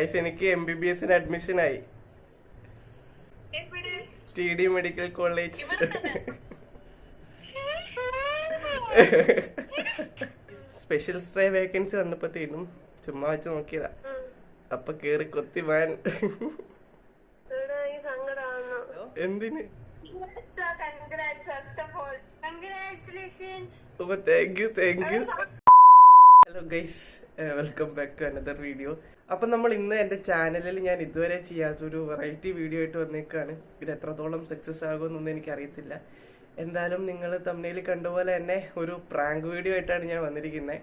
എനിക്ക് MBBS admission ആയി. TD medical college. Special stray vacancy വന്നപ്പോഴത്തേനും ചുമ്മാ വെച്ച് നോക്കിയതാ. അപ്പൊ കേറി കൊത്തി വാൻ. എന്തിന്? Thank you. Hello guys, welcome back to another video. അപ്പം നമ്മൾ ഇന്ന് എൻ്റെ ചാനലിൽ ഞാൻ ഇതുവരെ ചെയ്യാത്തൊരു വെറൈറ്റി വീഡിയോ ആയിട്ട് വന്നേക്കാണ്. ഇത് എത്രത്തോളം സക്സസ് ആകുമെന്നൊന്നും എനിക്കറിയത്തില്ല. എന്തായാലും നിങ്ങൾ തമ്മിൽ കണ്ടുപോലെ തന്നെ ഒരു പ്രാങ്ക് വീഡിയോ ആയിട്ടാണ് ഞാൻ വന്നിരിക്കുന്നത്.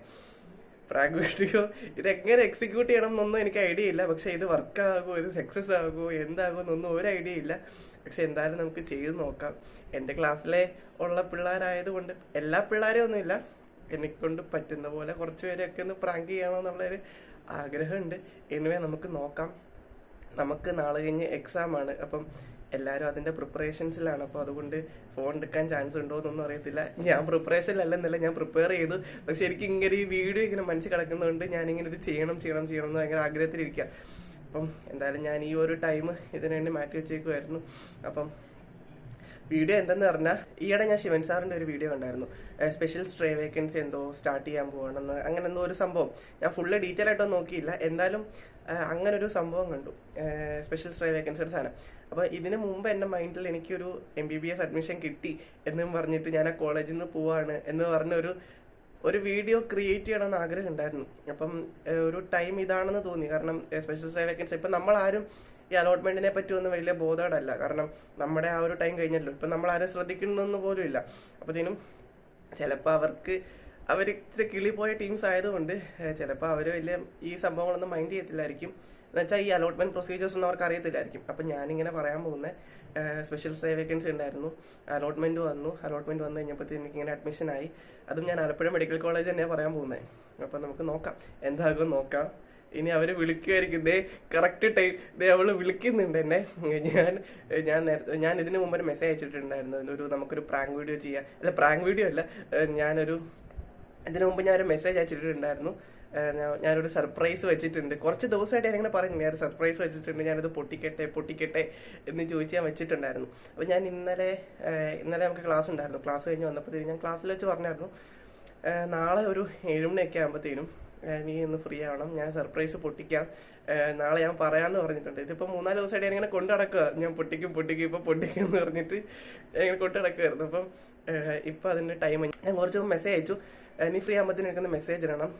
പ്രാങ്ക് വീഡിയോ ഇതെങ്ങനെ എക്സിക്യൂട്ട് ചെയ്യണം എന്നൊന്നും എനിക്ക് ഐഡിയ ഇല്ല. പക്ഷെ ഇത് വർക്കാകുമോ, ഇത് സക്സസ് ആകുമോ, എന്താകുമെന്നൊന്നും ഒരു ഐഡിയ ഇല്ല. പക്ഷെ എന്തായാലും നമുക്ക് ചെയ്ത് നോക്കാം. എൻ്റെ ക്ലാസ്സിലെ ഉള്ള പിള്ളേരായതുകൊണ്ട്, എല്ലാ പിള്ളേരും ഒന്നുമില്ല, എന്നെക്കൊണ്ട് പറ്റുന്ന പോലെ കുറച്ച് പേരെയൊക്കെ ഒന്ന് പ്രാങ്ക് ചെയ്യണമെന്നുള്ളൊരു ആഗ്രഹമുണ്ട്. എനിവേ നമുക്ക് നോക്കാം. നമുക്ക് നാളെ കഴിഞ്ഞ് എക്സാം ആണ്. അപ്പം എല്ലാവരും അതിൻ്റെ പ്രിപ്പറേഷൻസിലാണ്. അപ്പോൾ അതുകൊണ്ട് ഫോൺ എടുക്കാൻ ചാൻസ് ഉണ്ടോ എന്നൊന്നും അറിയത്തില്ല. ഞാൻ പ്രിപ്പറേഷനിലല്ലെന്നല്ല, ഞാൻ പ്രിപ്പയർ ചെയ്തു. പക്ഷെ എനിക്ക് ഇങ്ങനെ ഈ വീഡിയോ ഇങ്ങനെ മനസ്സിൽ കിടക്കുന്നതുകൊണ്ട് ഞാനിങ്ങനെ ഇത് ചെയ്യണം എന്ന് ഭയങ്കര ആഗ്രഹത്തിലിരിക്കുക. അപ്പം എന്തായാലും ഞാൻ ഈ ഒരു ടൈം ഇതിനു വേണ്ടി മാറ്റി വെച്ചേക്കുമായിരുന്നു. അപ്പം വീഡിയോ എന്തെന്ന് പറഞ്ഞാൽ, ഈയിടെ ഞാൻ ശിവൻ സാറിൻ്റെ ഒരു വീഡിയോ കണ്ടായിരുന്നു. സ്പെഷ്യൽ സ്ട്രേ വേക്കൻസി എന്തോ സ്റ്റാർട്ട് ചെയ്യാൻ പോകണമെന്ന്, അങ്ങനെ എന്തോ ഒരു സംഭവം. ഞാൻ ഫുള്ള് ഡീറ്റെയിൽ ആയിട്ടൊന്നും നോക്കിയില്ല. എന്തായാലും അങ്ങനെ ഒരു സംഭവം കണ്ടു, സ്പെഷ്യൽ സ്ട്രേ വേക്കൻസിയുടെ സാധനം. അപ്പോൾ ഇതിന് മുമ്പ് എൻ്റെ മൈൻഡിൽ എനിക്കൊരു MBBS അഡ്മിഷൻ കിട്ടി എന്നും പറഞ്ഞിട്ട് ഞാൻ ആ കോളേജിൽ നിന്ന് പോവാണ് എന്ന് പറഞ്ഞ ഒരു വീഡിയോ ക്രിയേറ്റ് ചെയ്യണമെന്ന് ആഗ്രഹം ഉണ്ടായിരുന്നു. അപ്പം ഒരു ടൈം ഇതാണെന്ന് തോന്നി. കാരണം സ്പെഷ്യൽ സ്ട്രേ വേക്കൻസി ഇപ്പം നമ്മളാരും ഈ അലോട്ട്മെന്റിനെ പറ്റി ഒന്നും വലിയ ബോധമല്ല. കാരണം നമ്മുടെ ആ ഒരു ടൈം കഴിഞ്ഞല്ലോ. ഇപ്പം നമ്മളാരും ശ്രദ്ധിക്കണമെന്ന് പോലും ഇല്ല. അപ്പോഴത്തേനും ചിലപ്പോൾ അവർ ഇച്ചിരി കിളിപോയ ടീംസ് ആയതുകൊണ്ട് ചിലപ്പോൾ അവർ വലിയ ഈ സംഭവങ്ങളൊന്നും മൈൻഡ് ചെയ്യത്തില്ലായിരിക്കും. എന്നുവെച്ചാൽ ഈ അലോട്ട്മെന്റ് പ്രൊസീജിയേഴ്സ് ഒന്നും അവർക്ക് അറിയത്തില്ലായിരിക്കും. അപ്പം ഞാനിങ്ങനെ പറയാൻ പോകുന്നത്, സ്പെഷ്യൽ സ്ട്രേ വേക്കൻസി ഉണ്ടായിരുന്നു, അലോട്ട്മെന്റ് വന്നു കഴിഞ്ഞപ്പോഴത്തേക്ക് എനിക്കിങ്ങനെ അഡ്മിഷനായി. അതും ഞാൻ ആലപ്പുഴ മെഡിക്കൽ കോളേജ് തന്നെയാണ് പറയാൻ പോകുന്നത്. അപ്പം നമുക്ക് നോക്കാം എന്താകും നോക്കാം. ഇനി അവർ വിളിക്കുമായിരിക്കും. കറക്റ്റ് ടൈം അവള് വിളിക്കുന്നുണ്ട് എന്നെ. ഞാൻ ഇതിനു മുമ്പ് ഒരു മെസ്സേജ് അയച്ചിട്ടുണ്ടായിരുന്നു, നമുക്കൊരു പ്രാങ്ക് വീഡിയോ ചെയ്യാം. അല്ല, പ്രാങ്ക് വീഡിയോ അല്ല, ഇതിനു മുമ്പ് ഞാനൊരു മെസ്സേജ് അയച്ചിട്ടുണ്ടായിരുന്നു. ഞാനൊരു സർപ്രൈസ് വെച്ചിട്ടുണ്ട്. കുറച്ച് ദിവസമായിട്ട് ഞാനിങ്ങനെ പറഞ്ഞു, ഞാനൊരു സർപ്രൈസ് വെച്ചിട്ടുണ്ട്, ഞാനത് പൊട്ടിക്കട്ടെ എന്ന് ചോദിച്ച് ഞാൻ വെച്ചിട്ടുണ്ടായിരുന്നു. അപ്പോൾ ഞാൻ ഇന്നലെ നമുക്ക് ക്ലാസ് ഉണ്ടായിരുന്നു. ക്ലാസ് കഴിഞ്ഞ് വന്നപ്പോഴത്തേക്കും ഞാൻ ക്ലാസ്സിൽ വെച്ച് പറഞ്ഞായിരുന്നു, നാളെ ഒരു 7 മണിയൊക്കെ ആകുമ്പോഴത്തേനും നീ ഒന്ന് ഫ്രീ ആവണം, ഞാൻ സർപ്രൈസ് പൊട്ടിക്കാം, നാളെ ഞാൻ പറയാമെന്ന് പറഞ്ഞിട്ടുണ്ട്. ഇതിപ്പോൾ 3-4 ദിവസമായിട്ട് ഞാനിങ്ങനെ കൊണ്ടു നടക്കുക. ഞാൻ പൊട്ടിക്കും എന്ന് പറഞ്ഞിട്ട് ഞാൻ ഇങ്ങനെ കൊണ്ടു നടക്കുമായിരുന്നു. അപ്പം ഇപ്പം അതിൻ്റെ ടൈം ഞാൻ കുറച്ച് മെസ്സേജ് അയച്ചു, നീ ഫ്രീ ആകുമ്പോഴത്തേന് എനിക്കൊന്ന് മെസ്സേജ് ഇടണം,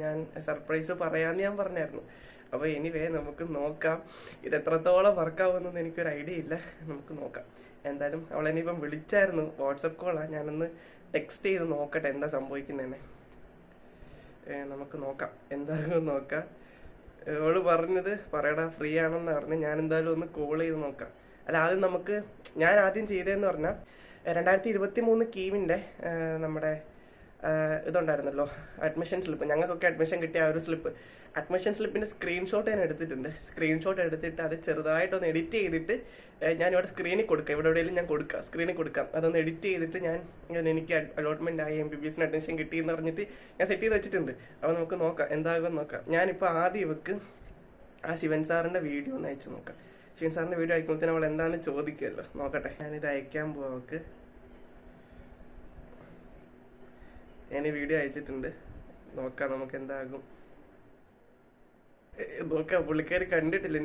ഞാൻ സർപ്രൈസ് പറയാമെന്ന് ഞാൻ പറഞ്ഞായിരുന്നു. അപ്പോൾ എനിവേ നമുക്ക് നോക്കാം. ഇത് എത്രത്തോളം വർക്കാവുമെന്നൊന്നും എനിക്കൊരു ഐഡിയ ഇല്ല. നമുക്ക് നോക്കാം. എന്തായാലും അവളെനിയിപ്പം വിളിച്ചായിരുന്നു, വാട്സപ്പ് കോളാണ്. ഞാനൊന്ന് ടെക്സ്റ്റ് ചെയ്ത് നോക്കട്ടെ എന്താ സംഭവിക്കുന്നതെന്നെ. നമുക്ക് നോക്കാം, എന്തായാലും നോക്കാം. അവള് പറഞ്ഞത് പറയടാ ഫ്രീ ആണെന്ന് പറഞ്ഞ്, ഞാൻ എന്തായാലും ഒന്ന് കോൾ ചെയ്ത് നോക്കാം. അല്ല, ആദ്യം ഞാൻ ആദ്യം ചെയ്തതെന്ന് പറഞ്ഞാൽ 2023 കീമിൻ്റെ നമ്മുടെ ഇതുണ്ടായിരുന്നല്ലോ, അഡ്മിഷൻ സ്ലിപ്പ്. ഞങ്ങൾക്കൊക്കെ അഡ്മിഷൻ കിട്ടിയ ആ ഒരു അഡ്മിഷൻ സ്ലിപ്പിൻ്റെ സ്ക്രീൻഷോട്ട് ഞാൻ എടുത്തിട്ടുണ്ട്. സ്ക്രീൻഷോട്ട് എടുത്തിട്ട് അത് ചെറുതായിട്ടൊന്ന് എഡിറ്റ് ചെയ്തിട്ട് ഞാനിവിടെ സ്ക്രീനിൽ കൊടുക്കാം. എവിടെയെങ്കിലും ഞാൻ സ്ക്രീനിൽ കൊടുക്കാം. അതൊന്ന് എഡിറ്റ് ചെയ്തിട്ട് എനിക്ക് അലോട്ട്മെന്റ് ആയി, MBBS അഡ്മിഷൻ കിട്ടി എന്ന് പറഞ്ഞിട്ട് ഞാൻ സെറ്റ് ചെയ്ത് വെച്ചിട്ടുണ്ട്. അപ്പോൾ നമുക്ക് നോക്കാം എന്താകുമെന്ന് നോക്കാം. ഞാനിപ്പോൾ ആദ്യം ഇവക്ക് ആ ശിവൻ സാറിൻ്റെ വീഡിയോ ഒന്ന് അയച്ചു നോക്കാം. ശിവൻ സാറിൻ്റെ വീഡിയോ അയക്കുമ്പോഴത്തേനും അവൾ എന്താണെന്ന് ചോദിക്കുമല്ലോ. നോക്കട്ടെ, ഞാനിത് അയക്കാൻ പോവാം അവൾക്ക്. ഞാൻ ഈ വീഡിയോ അയച്ചിട്ടുണ്ട്, നോക്കാം നമുക്ക് എന്താകും. നോക്കാം, പുള്ളിക്കാരി കണ്ടിട്ടില്ല.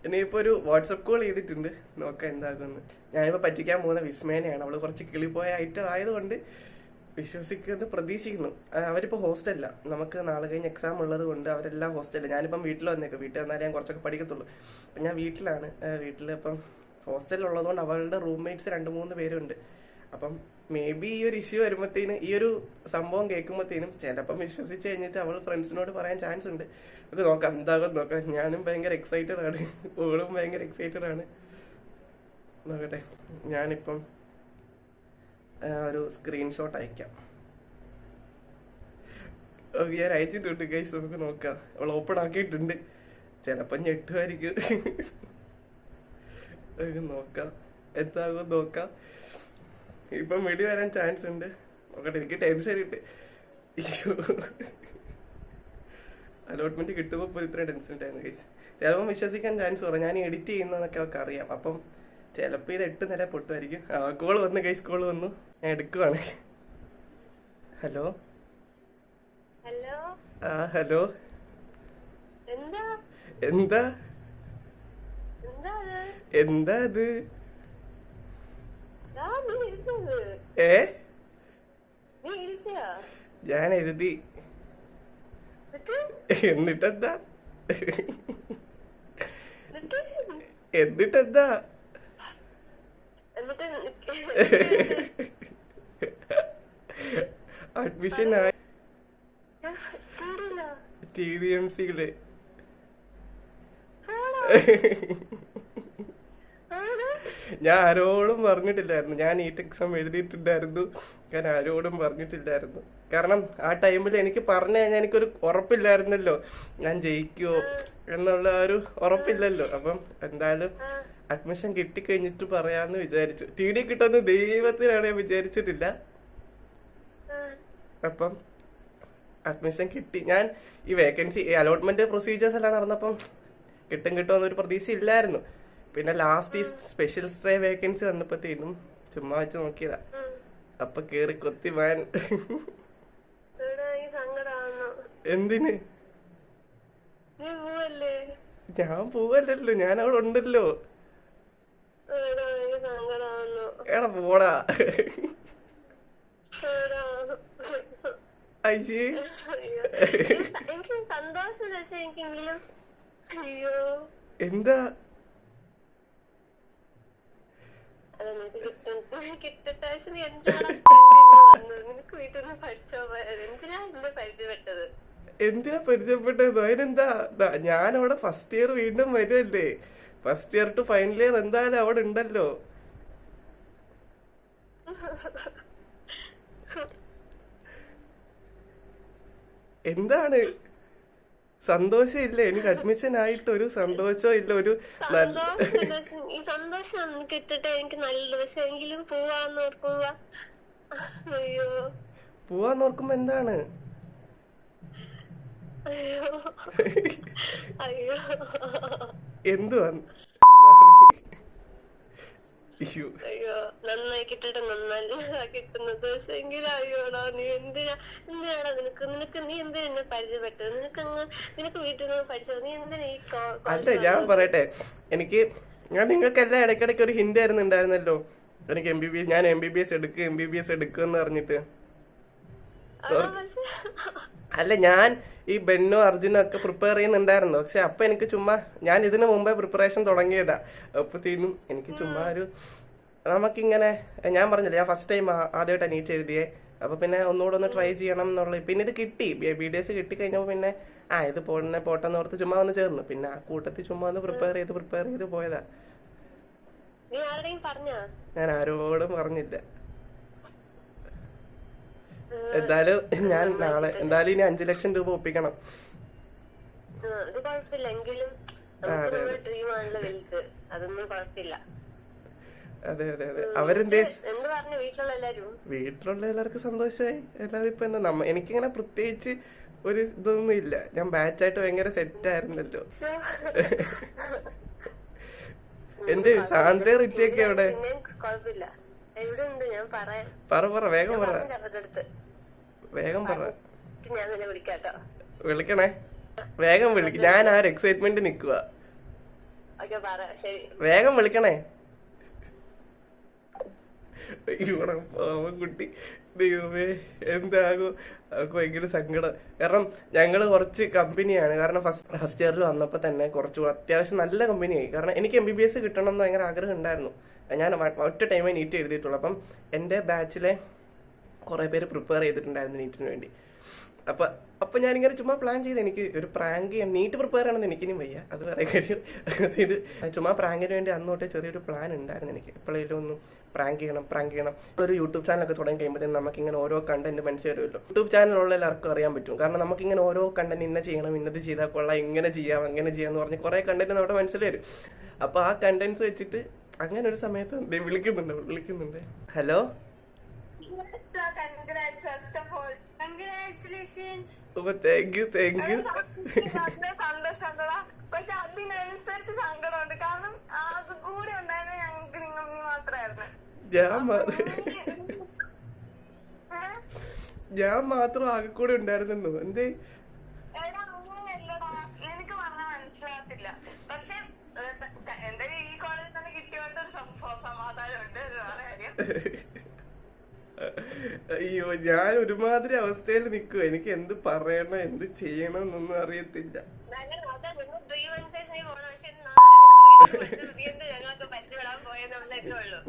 ഇനിയിപ്പോൾ ഒരു വാട്സപ്പ് കോൾ ചെയ്തിട്ടുണ്ട്, നോക്കാം എന്താകുമെന്ന്. ഞാനിപ്പോൾ പറ്റിക്കാൻ പോകുന്ന വിസ്മേനയാണ്. അവള് കുറച്ച് കിളിപോയ ഐറ്റം ആയതുകൊണ്ട് വിശ്വസിക്കുന്നത് പ്രതീക്ഷിക്കുന്നു. അവരിപ്പോൾ ഹോസ്റ്റലില്ല, നമുക്ക് നാളെ കഴിഞ്ഞ് എക്സാം ഉള്ളത് കൊണ്ട് അവരെല്ലാം ഹോസ്റ്റലില്ല. ഞാനിപ്പം വീട്ടിൽ വന്നേക്കും. വീട്ടിൽ വന്നാലേ ഞാൻ കുറച്ചൊക്കെ പഠിക്കത്തുള്ളൂ. അപ്പം ഞാൻ വീട്ടിലാണ്. ഇപ്പം ഹോസ്റ്റലിലുള്ളതുകൊണ്ട് അവളുടെ റൂംമേറ്റ്സ് 2-3 പേരുണ്ട്. അപ്പം മേ ബി ഈ ഒരു ഇഷ്യൂ വരുമ്പോഴത്തേനും, ഈ ഒരു സംഭവം കേൾക്കുമ്പോഴത്തേനും ചിലപ്പം വിശ്വസിച്ച് കഴിഞ്ഞിട്ട് അവൾ ഫ്രണ്ട്സിനോട് പറയാൻ ചാൻസ് ഉണ്ട്. നമുക്ക് നോക്കാം എന്താകും നോക്കാം. ഞാനും ഭയങ്കര എക്സൈറ്റഡ് ആണ്, ഓളും ഭയങ്കര എക്സൈറ്റഡ് ആണ്. നോക്കട്ടെ, ഞാനിപ്പം ഒരു സ്ക്രീൻഷോട്ട് അയക്കാം. ഞാൻ അയച്ചിട്ടുണ്ട് ഗൈസ്, നമുക്ക് നോക്കാം. അവൾ ഓപ്പൺ ആക്കിയിട്ടുണ്ട്, ചിലപ്പം ഞെട്ടുമായിരിക്കും. നോക്കാം എന്താകും നോക്കാം. ഇപ്പം വെടി വരാൻ ചാൻസ് ഉണ്ട്. നോക്കട്ടെ, എനിക്ക് ടെൻഷൻ കിട്ടി. അലോട്ട്മെന്റ് കിട്ടുമ്പോൾ ഇപ്പോൾ ഇത്രയും ടെൻഷൻ ഉണ്ടായിരുന്നു ഗൈസ്. ചിലപ്പോൾ വിശ്വസിക്കാൻ ചാൻസ് കുറവ്, ഞാൻ എഡിറ്റ് ചെയ്യുന്നതൊക്കെ അവർക്ക് അറിയാം. അപ്പം ചിലപ്പോൾ ഇത് 8 നില പൊട്ടുമായിരിക്കും. കോൾ വന്നു ഗൈസ്, കോൾ വന്നു, ഞാൻ എടുക്കുവാണ്. Hello hello. ഹലോ. എന്താ എന്താ എന്താ അത്? ഏ ഞാൻ എഴുതി. എന്നിട്ടെന്താ? എന്നിട്ടെന്താ? അഡ്മിഷൻ ആയി TDMCയില്. ഞാൻ ആരോടും പറഞ്ഞിട്ടില്ലായിരുന്നു. ഞാൻ നീറ്റ് എക്സാം എഴുതിയിട്ടുണ്ടായിരുന്നു, ഞാൻ ആരോടും പറഞ്ഞിട്ടില്ലായിരുന്നു. കാരണം ആ ടൈമിൽ എനിക്ക് പറഞ്ഞു കഴിഞ്ഞാൽ എനിക്കൊരു ഉറപ്പില്ലായിരുന്നല്ലോ ഞാൻ ജയിക്കുമോ എന്നുള്ള ഒരു ഉറപ്പില്ലല്ലോ. അപ്പം എന്തായാലും അഡ്മിഷൻ കിട്ടിക്കഴിഞ്ഞിട്ട് പറയാന്ന് വിചാരിച്ചു. TD കിട്ടുമെന്ന് ദൈവത്തിനാണ് ഞാൻ വിചാരിച്ചിട്ടില്ല. അപ്പം അഡ്മിഷൻ കിട്ടി. ഞാൻ ഈ വേക്കൻസി അലോട്ട്മെന്റ് പ്രൊസീജിയേഴ്സ് എല്ലാം നടന്നപ്പം കിട്ടുമെന്നൊരു പ്രതീക്ഷ ഇല്ലായിരുന്നു. പിന്നെ ലാസ്റ്റ് ഈ സ്പെഷ്യൽ സ്ട്രേ വേക്കൻസി വന്നപ്പോഴത്തേനും ചുമ്മാ വെച്ച് നോക്കിയതാ. അപ്പൊ കേറി കൊത്തി വാൻ. എന്തിന്? ഞാൻ പോവല്ലല്ലോ, ഞാൻ അവിടെ ഉണ്ടല്ലോ. എടാ പോടാ. അയ്യേ എന്താ? എന്തിനാ പരിചയപ്പെട്ടത്? അതിനെന്താ? ഞാൻ അവിടെ ഫസ്റ്റ് ഇയർ വീണ്ടും വരുമല്ലേ. First year to final year എന്തായാലും അവിടെ ഉണ്ടല്ലോ. എന്താണ്? സന്തോഷം ഇല്ല? എനിക്ക് അഡ്മിഷൻ ആയിട്ട് ഒരു സന്തോഷവും ഇല്ല. ഒരു സന്തോഷം കിട്ടിട്ട് എനിക്ക് നല്ല ദിവസമെങ്കിലും പോവാന്നോർക്കുമ്പോ എന്താണ്? എന്തുവാ? അയ്യോ നന്നായി കിട്ടട്ടെ. കിട്ടുന്ന ദിവസമെങ്കിലും അയ്യോടാ. നീ എന്തിനാടാ നീ എന്തിനാ എന്നെ പരിചയപ്പെട്ടത്? നിനക്ക് വീട്ടിൽ നിന്ന് പഠിച്ചത് നീ എന്തിനാ ഈ? അല്ല ഞാൻ പറയട്ടെ, ഞാൻ നിങ്ങൾക്കെല്ലാം ഇടയ്ക്കിടയ്ക്ക് ഒരു ഹിന്റ് ഉണ്ടായിരുന്നല്ലോ. എനിക്ക് ഞാൻ MBBS എടുക്കുമെന്ന് പറഞ്ഞിട്ട്. അല്ല ഞാൻ ഈ ബെന്നോ അർജുനോ ഒക്കെ പ്രിപ്പയർ ചെയ്യുന്നുണ്ടായിരുന്നു. പക്ഷെ അപ്പൊ എനിക്ക് ചുമ്മാ, ഞാൻ ഇതിനു മുമ്പേ പ്രിപ്പറേഷൻ തുടങ്ങിയതാ. അപ്പത്തേനും എനിക്ക് ചുമ്മാ ഒരു, നമുക്കിങ്ങനെ, ഞാൻ പറഞ്ഞില്ല ഞാൻ ഫസ്റ്റ് ടൈം ആദ്യമായിട്ടാണ് നീറ്റ് എഴുതിയേ. അപ്പൊ പിന്നെ ഒന്നുകൂടെ ഒന്ന് ട്രൈ ചെയ്യണം എന്നുള്ള. പിന്നെ ഇത് കിട്ടി, BDS കിട്ടിക്കഴിഞ്ഞപ്പോ പിന്നെ ഇത് പോട്ടെന്ന് ഓർത്ത് ചുമ്മാ വന്ന് ചേർന്നു. പിന്നെ ആ കൂട്ടത്തിൽ ചുമ്മാ ഒന്ന് പ്രിപ്പയർ ചെയ്ത് പോയതാ. ഞാൻ ആരോടും പറഞ്ഞില്ല. എന്തായാലും ഞാൻ നാളെ എന്തായാലും ഇനി 5 ലക്ഷം രൂപ ഒപ്പിക്കണം. അതെ അതെ അതെ. അവരെന്തേ? വീട്ടിലുള്ള എല്ലാവർക്കും സന്തോഷമായി. അല്ലാതെ ഇപ്പൊ എന്താ, എനിക്കിങ്ങനെ പ്രത്യേകിച്ച് ഒരു ഇതൊന്നും ഇല്ല. ഞാൻ ബാച്ചായിട്ട് ഭയങ്കര സെറ്റ് ആയിരുന്നല്ലോ. എന്ത് സാന്ത റിറ്റൊക്കെ അവിടെ? പറ വേഗം പറ. വിളിക്കണേ, വേഗം വിളിക്ക. ഞാൻ ആ ഒരു എക്സൈറ്റ്മെന്റ് നിക്കുക. വേഗം വിളിക്കണേ. ഇവിടെ പാവൻകുട്ടി, ദൈവമേ എന്താകും. അവർക്ക് ഭയങ്കര സങ്കടം. കാരണം ഞങ്ങള് കുറച്ച് കമ്പനിയാണ്. കാരണം ഫസ്റ്റ് ഇയറിൽ വന്നപ്പോ തന്നെ കുറച്ച് അത്യാവശ്യം നല്ല കമ്പനിയായി. കാരണം എനിക്ക് MBBS കിട്ടണം എന്ന് ഭയങ്കര ആഗ്രഹം ഉണ്ടായിരുന്നു. ഞാൻ ഒറ്റ ടൈമേ നീറ്റ് എഴുതിയിട്ടുള്ളൂ. അപ്പം എൻ്റെ ബാച്ചിലെ കുറെ പേര് പ്രിപ്പയർ ചെയ്തിട്ടുണ്ടായിരുന്നു നീറ്റിന് വേണ്ടി. അപ്പൊ ഞാനിങ്ങനെ ചുമ്മാ പ്ലാൻ ചെയ്ത്, എനിക്ക് ഒരു പ്രാങ്ക് ചെയ്യാൻ, നീറ്റ് പ്രിപ്പയർ ചെയ്യണമെന്ന് എനിക്കിനും വയ്യ, അത് വേറെ കാര്യം. ഇത് ചുമ്മാ പ്രാങ്കിന് വേണ്ടി അന്ന് തൊട്ടേ ചെറിയൊരു പ്ലാൻ ഉണ്ടായിരുന്നു എനിക്ക്. എപ്പോഴേലും ഒന്ന് പ്രാങ്ക് ചെയ്യണം. ഒരു യൂട്യൂബ് ചാനലൊക്കെ തുടങ്ങി കഴിയുമ്പോഴത്തേക്കും നമുക്കിങ്ങനെ ഓരോ കണ്ടന്റ് മനസ്സിൽ വരുമല്ലോ. യൂട്യൂബ് ചാനലുള്ള എല്ലാവർക്കും അറിയാൻ പറ്റും. കാരണം നമുക്കിങ്ങനെ ഓരോ കണ്ടന്റ് ഇന്ന ചെയ്യണം, ഇന്നത് ചെയ്താൽ കൊള്ളാം, ഇങ്ങനെ ചെയ്യാം, അങ്ങനെ ചെയ്യാന്ന് പറഞ്ഞ് കുറെ കണ്ടന്റ് നമ്മുടെ മനസ്സിൽ വരും. അപ്പൊ ആ കണ്ടന്റ്സ് വെച്ചിട്ട് അങ്ങനെ ഒരു സമയത്ത് വിളിക്കുന്നുണ്ട്. ഹലോ. കൺഗ്രാറ്റുലേഷൻസ്. താങ്ക് യു സന്തോഷമുണ്ടടാ. പക്ഷെ അതിനനുസരിച്ച് സങ്കടമുണ്ട്. കാരണം അത് കൂടെ ഉണ്ടായിരുന്ന ഞങ്ങൾക്ക് നീ മാത്രമായിരുന്നു. ഞാൻ മാത്രം ആകെ കൂടെ ഉണ്ടായിരുന്നുണ്ടോ? എന്തേ? എടാ അങ്ങനെയല്ലടാ, എനിക്ക് പറഞ്ഞാൽ മനസ്സിലാകത്തില്ല. പക്ഷെ എന്തായാലും ഈ കോളേജിൽ തന്നെ കിട്ടിയോണ്ട് ഒരു സമാധാനമുണ്ട്. വേറെ കാര്യം. അയ്യോ, ഞാൻ ഒരുമാതിരി അവസ്ഥയിൽ നിൽക്കുക. എനിക്ക് എന്ത് പറയണം എന്ത് ചെയ്യണം എന്നൊന്നും അറിയത്തില്ല.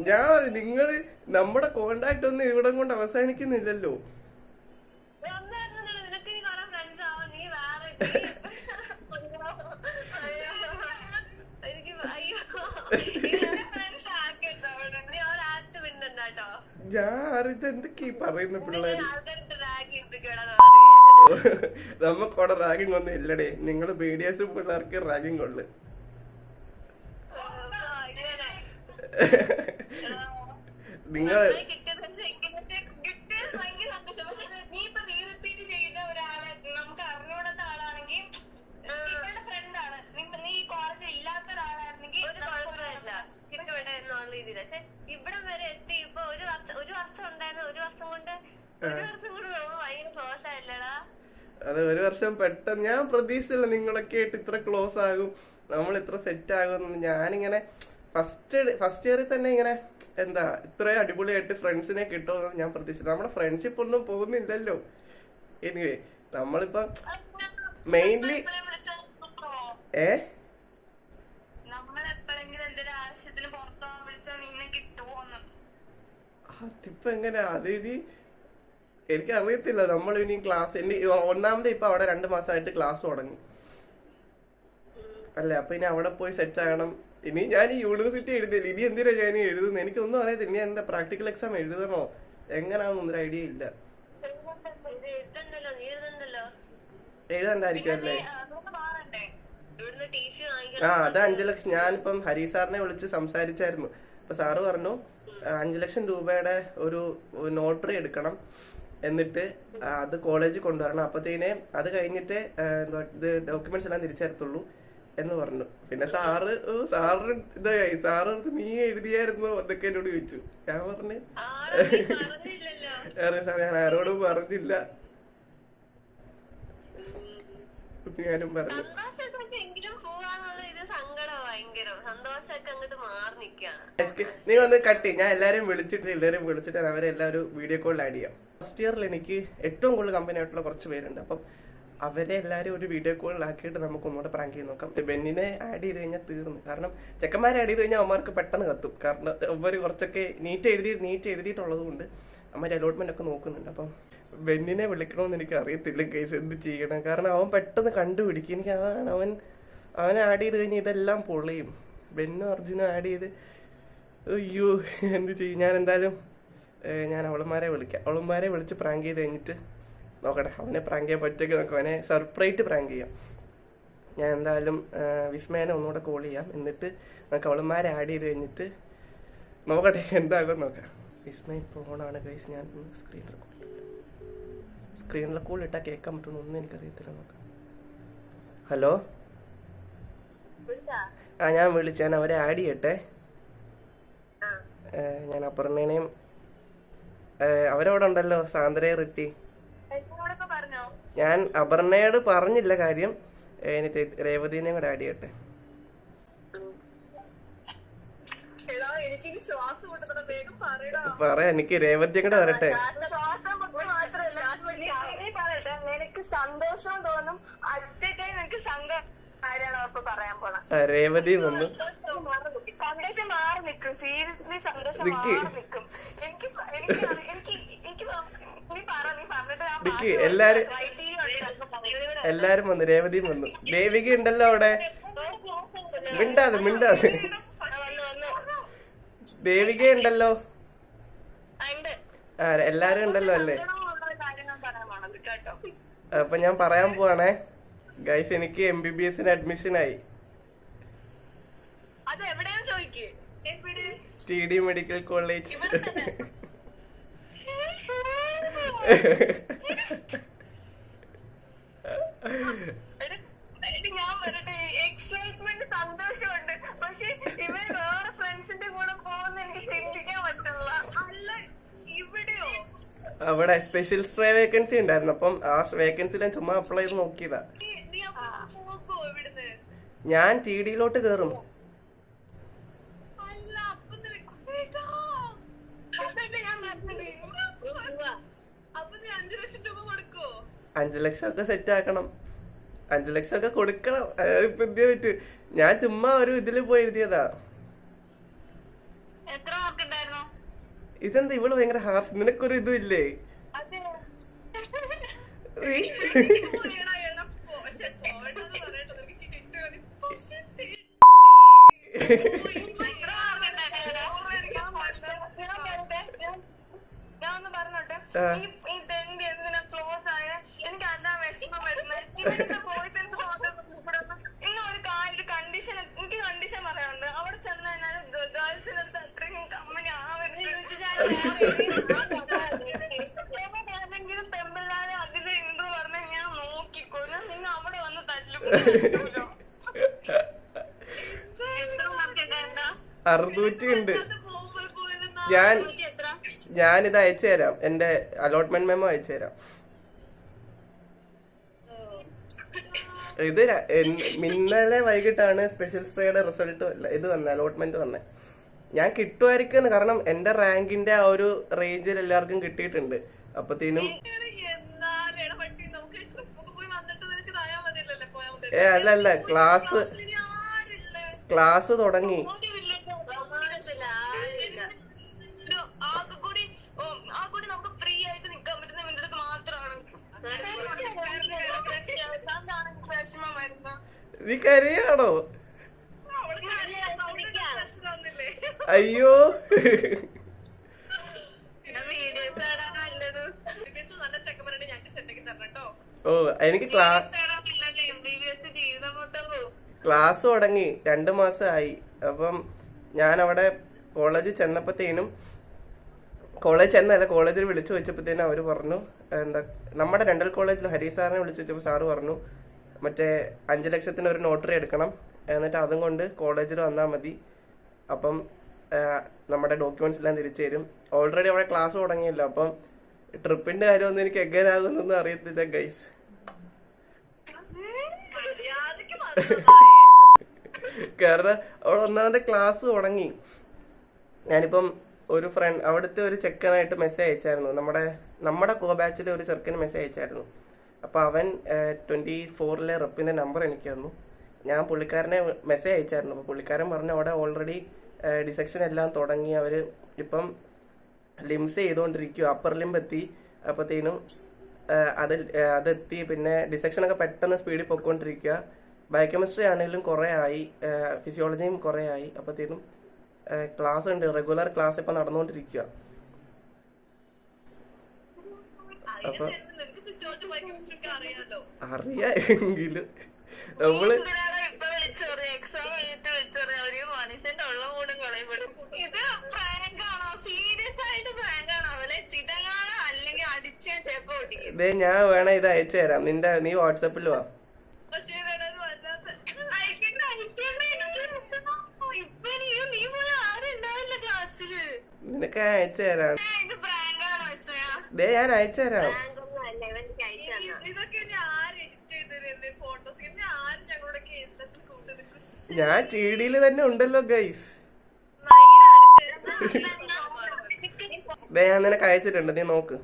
ഞാൻ പറയും, നിങ്ങള് നമ്മുടെ കോണ്ടാക്ട് ഒന്നും ഇവിടെ കൊണ്ട് അവസാനിക്കുന്നില്ലല്ലോ. ഞാൻ അറിയത് എന്തൊക്കെയാ പറയുന്ന പിള്ളേര്. നമുക്കവിടെ റാഗിങ് ഒന്നും ഇല്ലടേ. നിങ്ങള് മീഡിയാസും പിള്ളേർക്ക് റാഗിങ് ഉള്ളു. നിങ്ങള് പക്ഷെ ഇവിടെ വരെ എത്തി. ഇപ്പൊ ഒരു വർഷം ഉണ്ടായിരുന്നു. ഒരു വർഷം കൊണ്ട് ഭയങ്കര ക്ലോസ് ആയില്ലടാ. അത് ഒരു വർഷം പെട്ടെന്ന് ഞാൻ പ്രതീക്ഷിച്ചില്ല നിങ്ങളൊക്കെ ആയിട്ട് ഇത്ര ക്ലോസ് ആകും, നമ്മൾ ഇത്ര സെറ്റ് ആകും. ഞാനിങ്ങനെ ഫസ്റ്റ് ഇയറിൽ തന്നെ ഇങ്ങനെ എന്താ ഇത്രയും അടിപൊളിയായിട്ട് ഫ്രണ്ട്സിനെ കിട്ടുമെന്ന് ഞാൻ പ്രതീക്ഷിച്ചു. നമ്മുടെ ഫ്രണ്ട്ഷിപ്പ് ഒന്നും പോകുന്നില്ലല്ലോ. എനിവേ നമ്മളിപ്പം മെയിൻലി അതിപ്പോ എങ്ങനെയാ? അത് ഇനി എനിക്ക് അറിയത്തില്ല. നമ്മൾ ഇനി ക്ലാസ് ഒന്നാമത് ഇപ്പൊ അവിടെ 2 മാസമായിട്ട് ക്ലാസ് തുടങ്ങി അല്ലേ. അപ്പൊ ഇനി അവിടെ പോയി സെറ്റ് ആകണം. ഇനി ഞാൻ ഈ യൂണിവേഴ്സിറ്റി എഴുതില്ല. ഇനി എന്തിനാ ഞാൻ എഴുതുന്നത്? എനിക്കൊന്നും അറിയത്തില്ല. ഇനി എന്താ പ്രാക്ടിക്കൽ എക്സാം എഴുതണോ എങ്ങനാന്നൊന്നും ഒരു ഐഡിയ ഇല്ല. എഴുതണ്ടായിരിക്കും അല്ലേ? അത് 5 ലക്ഷം. ഞാനിപ്പം ഹരീഷ് സാറിനെ വിളിച്ച് സംസാരിച്ചായിരുന്നു. അപ്പൊ സാറ് പറഞ്ഞു 5 ലക്ഷം രൂപയുടെ ഒരു നോട്ടറി എടുക്കണം, എന്നിട്ട് അത് കോളേജിൽ കൊണ്ടുവരണം. അപ്പത്തേനെ അത് കഴിഞ്ഞിട്ട് ഇത് ഡോക്യുമെന്റ്സ് എല്ലാം തിരിച്ചെടുത്തുള്ളൂ എന്ന് പറഞ്ഞു. പിന്നെ സാറ് ഇതായി. സാറ് നീ എഴുതിയായിരുന്നോ എന്നൊക്കെ എന്നോട് ചോദിച്ചു. ഞാൻ പറഞ്ഞു സാർ ഞാൻ ആരോടും പറഞ്ഞില്ല. ഞാനും പറഞ്ഞു നീ വന്ന് കട്ടി. ഞാൻ എല്ലാരെയും വിളിച്ചിട്ട് അവരെല്ലാവരും വീഡിയോ കോളിൽ ആഡ് ചെയ്യാം. ഫസ്റ്റ് ഇയറിൽ എനിക്ക് ഏറ്റവും കൂടുതൽ കമ്പനി ആയിട്ടുള്ള കുറച്ച് പേരുണ്ട്. അപ്പം അവരെ എല്ലാരും ഒരു വീഡിയോ കോളിലാക്കിയിട്ട് നമുക്ക് ഒന്നുകൂടെ പ്രാങ്ക് ചെയ്ത് നോക്കാം. ബെന്നിനെ ആഡ് ചെയ്ത് കഴിഞ്ഞാൽ തീർന്നു. കാരണം ചെക്കന്മാരെ ആഡ് ചെയ്ത് കഴിഞ്ഞാൽ അവന്മാർക്ക് പെട്ടെന്ന് കത്തും. കാരണം അവർ കുറച്ചൊക്കെ നീറ്റ് എഴുതിയിട്ടുള്ളത് കൊണ്ട് അവന്മാർ അലോട്ട്മെന്റ് ഒക്കെ നോക്കുന്നുണ്ട്. അപ്പം ബെന്നിനെ വിളിക്കണമെന്ന് എനിക്ക് അറിയത്തില്ല കേസ് എന്ത് ചെയ്യണം. കാരണം അവൻ പെട്ടെന്ന് കണ്ടുപിടിക്കും. എനിക്ക് അതാണ് അവനെ ആഡ് ചെയ്ത് കഴിഞ്ഞാൽ ഇതെല്ലാം പൊളിയും. ബെന്നും അർജുനും ആഡ് ചെയ്ത് അയ്യോ എന്ത് ചെയ്യും. ഞാൻ എന്തായാലും ഞാൻ അവളന്മാരെ വിളിച്ച് പ്രാങ്ക് ചെയ്ത് കഴിഞ്ഞിട്ട് നോക്കട്ടെ അവനെ പ്രാങ്ക് ചെയ്യാൻ പറ്റുമെങ്കിൽ നോക്കാം. അവനെ സർപ്രൈസ് പ്രാങ്ക് ചെയ്യാം. ഞാൻ എന്തായാലും വിസ്മയനെ ഒന്നുകൂടെ കോൾ ചെയ്യാം. എന്നിട്ട് നമുക്ക് അവളന്മാരെ ആഡ് ചെയ്ത് കഴിഞ്ഞിട്ട് നോക്കട്ടെ എന്താകും നോക്കാം. വിസ്മയ ഫോണാണ് ഗൈസ്. ഞാൻ സ്ക്രീൻ റെക്കോർഡ് ഇട്ടാൽ കേൾക്കാൻ പറ്റുമെന്നൊന്നും എനിക്കറിയത്തില്ല. നോക്കാം. ഹലോ. ഞാൻ വിളിച്ചു. ഞാൻ അവരെ ആഡ് ചെയ്യട്ടെ. ഞാൻ അപർണേനെയും അവരവിടെ ഉണ്ടല്ലോ, സാന്ദ്രയെ റിറ്റി. ഞാൻ അപർണയോട് പറഞ്ഞില്ല കാര്യം. എന്നിട്ട് രേവതിനെയും കൂടെ ആഡ് ചെയ്യട്ടെ. പറയാ എനിക്ക് രേവതിയും കൂടെ വരട്ടെ. സന്തോഷം തോന്നും. രേവതി വന്നു. സന്തോഷം മാറി നിൽക്കും. സീരിയസ്ലി സന്തോഷം മാറി നിൽക്കും. എല്ലാരും വന്നു. രേവതിയും വന്നു. ദേവിക ഉണ്ടല്ലോ അവിടെ. മിണ്ടാതെ ദേവിക ഉണ്ടല്ലോ. എല്ലാരും ഉണ്ടല്ലോ അല്ലേ? അപ്പൊ ഞാൻ പറയാൻ പോവാണേ ഗൈസ്. എനിക്ക് MBBS അഡ്മിഷൻ ആയി. TD medical college. അവിടെ സ്പെഷ്യൽ സ്ട്രേ വേക്കൻസി ഉണ്ടായിരുന്നു. അപ്പം ആ വേക്കൻസിയിൽ ഞാൻ ചുമ്മാ അപ്ലൈ ചെയ്ത് നോക്കിയതാ. ഞാൻ TD-ലോട്ട് കയറും. $5 ലക്ഷം ഒക്കെ സെറ്റ് ആക്കണം. 5 ലക്ഷം ഒക്കെ കൊടുക്കണം. ഇപ്പൊ എന്ത് പറ്റൂ? ഞാൻ ചുമ്മാ ഒരു ഇതില് പോയി എഴുതിയതാ. ഇതെന്താ ഇവള് ഭയങ്കര ഹാർഷ്? നിനക്കൊരു ഇതും ഇല്ലേ? ഞാൻ ഒന്ന് പറഞ്ഞോട്ടെ, ഈ തെണ്ടി എന്തിനാ ക്ലോസ് ആയ? എനിക്ക് അതാ വിഷമം വരുന്നത്. ഇന്ന് ഒരു കാര്യം കണ്ടീഷൻ, എനിക്ക് കണ്ടീഷൻ പറയാനുണ്ട്. അവിടെ ചെന്ന് കഴിഞ്ഞാൽ ഗേൾസിനടുത്ത് അത്രയും കമ്പനി ഏതെങ്കിലും പെമ്പിള്ളാരെ അതില് ഇൻട്രോ പറഞ്ഞാൽ ഞാൻ നോക്കിക്കോല. നിങ്ങൾ അവിടെ വന്ന് തല്ലുകൂലോ. 600 ഉണ്ട്. ഞാനിത് അയച്ചു തരാം. എന്റെ അലോട്ട്മെന്റ് മെമ്മോ അയച്ചു തരാം. ഇത് ഇന്നലെ വൈകിട്ടാണ് സ്പെഷ്യൽ സ്ട്രേയുടെ റിസൾട്ട് ഇത് വന്നത്, അലോട്ട്മെന്റ് വന്നത്. ഞാൻ കിട്ടുമായിരിക്കും, കാരണം എന്റെ റാങ്കിന്റെ ആ ഒരു റേഞ്ചിൽ എല്ലാവർക്കും കിട്ടിയിട്ടുണ്ട്. അപ്പത്തേനും അല്ല ക്ലാസ് തുടങ്ങി. നീ കരയാണോ? അയ്യോ ഓ, എനിക്ക് ക്ലാസ് തുടങ്ങി 2 മാസമായി. അപ്പം ഞാൻ അവിടെ കോളേജിൽ ചെന്നപ്പോഴത്തേനും, കോളേജിൽ വിളിച്ചു വെച്ചപ്പോഴത്തേനും അവര് പറഞ്ഞു, എന്താ നമ്മുടെ ഡെന്റൽ കോളേജിൽ ഹരി സാറിനെ വിളിച്ചു വെച്ചപ്പോൾ സാറ് പറഞ്ഞു മറ്റേ 5 ലക്ഷത്തിന് ഒരു നോട്ടറി എടുക്കണം, എന്നിട്ട് അതും കൊണ്ട് കോളേജിൽ വന്നാൽ മതി. അപ്പം നമ്മുടെ ഡോക്യുമെന്റ്സ് എല്ലാം തിരിച്ചു തരും. ഓൾറെഡി അവിടെ ക്ലാസ് തുടങ്ങിയല്ലോ. അപ്പം ട്രിപ്പിന്റെ കാര്യമൊന്നും എനിക്ക് എങ്ങനെയാകുന്നൊന്നും അറിയത്തില്ല ഗൈസ്. കാരണം അവിടെ ഒന്നാമത്തെ ക്ലാസ് തുടങ്ങി. ഞാനിപ്പം ഒരു ഫ്രണ്ട്, അവിടുത്തെ ഒരു ചെക്കനായിട്ട് മെസ്സേജ് അയച്ചായിരുന്നു. നമ്മുടെ കോ ബാച്ചിലെ ഒരു ചെറുക്കന് മെസ്സേജ് അയച്ചായിരുന്നു. അപ്പൊ അവൻ 24-ലെ റെപ്പിന്റെ നമ്പർ എനിക്ക് തന്നു. ഞാൻ പുള്ളിക്കാരനെ മെസ്സേജ് അയച്ചായിരുന്നു. അപ്പൊ പുള്ളിക്കാരൻ പറഞ്ഞു അവിടെ ഓൾറെഡി ഡിസെക്ഷൻ എല്ലാം തുടങ്ങി. അവര് ഇപ്പം ലിംസ് ചെയ്തുകൊണ്ടിരിക്കുക. അപ്പർ ലിംബ് എത്തി. അപ്പത്തേനും അതെത്തി. പിന്നെ ഡിസെക്ഷൻ ഒക്കെ പെട്ടെന്ന് സ്പീഡിൽ പൊയ്ക്കൊണ്ടിരിക്കുക. ബയോകെമിസ്ട്രി ആണെങ്കിലും കുറെ ആയി, ഫിസിയോളജിയും കുറെ ആയി. അപ്പത്തേനും ക്ലാസ് ഉണ്ട്, റെഗുലർ ക്ലാസ് ഇപ്പൊ നടന്നുകൊണ്ടിരിക്കുക. അപ്പൊ അറിയാമെങ്കിലും നമ്മള് ഞാൻ വേണേ ഇത് അയച്ചു തരാം. നീ വാട്സാപ്പിൽ വാ. നിനക്ക് അയച്ചു തരാം. ഞാൻ അയച്ചു തരാം. ഞാൻ TD-ല് തന്നെ ഉണ്ടല്ലോ ഗൈസ്. ഞാൻ നിനക്ക് അയച്ചിട്ടുണ്ട്, നീ നോക്ക്.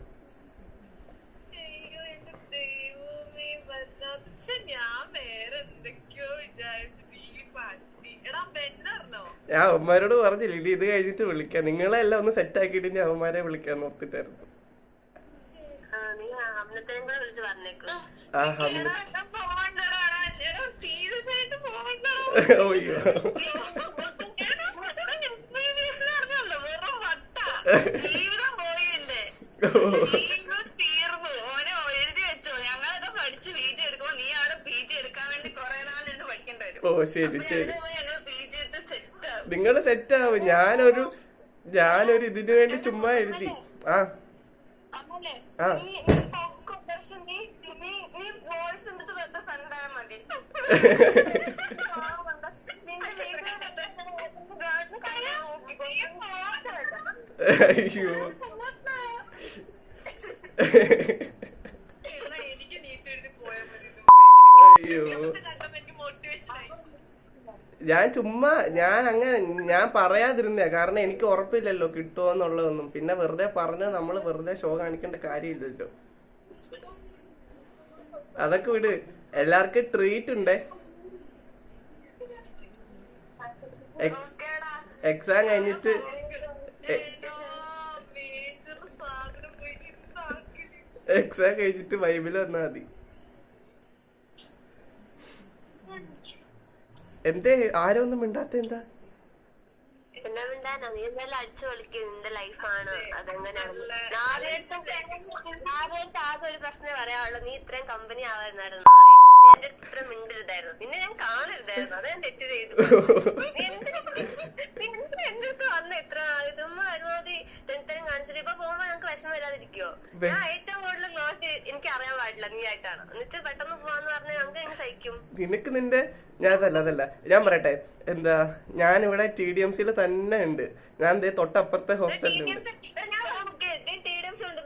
ഞാൻ അവന്മാരോട് പറഞ്ഞില്ല ഇനി ഇത് കഴിഞ്ഞിട്ട് വിളിക്കാം, നിങ്ങളെല്ലാം ഒന്ന് സെറ്റ് ആക്കിയിട്ട് ഞാൻ അവന്മാരെ വിളിക്കാൻ നോക്കിട്ടായിരുന്നു. അയ്യോ ഓ ശരി ശരി, നിങ്ങള് സെറ്റ് ആവും. ഞാനൊരു ഇതിനു വേണ്ടി ചുമ്മാ എഴുതി. ആ ആ അയ്യോ ഞാൻ പറയാതിരുന്നേ, കാരണം എനിക്ക് ഉറപ്പില്ലല്ലോ കിട്ടുമോ എന്നുള്ളതൊന്നും. പിന്നെ വെറുതെ പറഞ്ഞ് നമ്മള് വെറുതെ ഷോ കാണിക്കേണ്ട കാര്യമില്ലല്ലോ. അതൊക്കെ വിട്, എല്ലാവർക്കും ട്രീറ്റ് ഉണ്ടേ. എക്സാം കഴിഞ്ഞിട്ട് വൈബില് വന്നാ മതി. എന്തേ ആരും ഒന്നും മിണ്ടാത്ത? എന്താ പിന്നെ മിണ്ടാനോ? നീ എന്തായാലും അടിച്ചു പൊളിക്കുക, നിന്റെ ലൈഫാണ് അതെങ്ങനെയാണ്. ആകെ ഒരു പ്രശ്നം പറയാനുള്ളൂ, നീ ഇത്രയും കമ്പനി ആവാറുണ്ടായിരുന്നു. എന്റെ ഇത്ര മിണ്ടരുതായിരുന്നു, നിന്നെ ഞാൻ കാണരുതായിരുന്നു, അത് ഞാൻ തെറ്റ് ചെയ്തു. നീ എന്തിനാ എന്റെ അടുത്ത് വന്ന ഇത്ര നാള് ചുമ്മാ ഒരുമാതിരി തെറ്റം കാണിച്ചിട്ട് ഇപ്പൊ പോകുമ്പോ ഞങ്ങൾക്ക് വിഷം വരാതിരിക്കോ? ഞാൻ ഏറ്റവും കൂടുതൽ ക്ലോസ് എനിക്ക് അറിയാൻ പാടില്ല നീ ആയിട്ടാണ്. എന്നിട്ട് പെട്ടെന്ന് പോവാന്ന് പറഞ്ഞാൽ നമുക്ക് എങ്ങനെ സഹിക്കും? നിനക്ക് നിന്റെ അതല്ല ഞാൻ പറയട്ടെ, എന്താ ഞാനിവിടെ TDMC തന്നെ ഉണ്ട്. ഞാൻ തൊട്ടപ്പുറത്തെ ഹോസ്റ്റലിലുണ്ട്.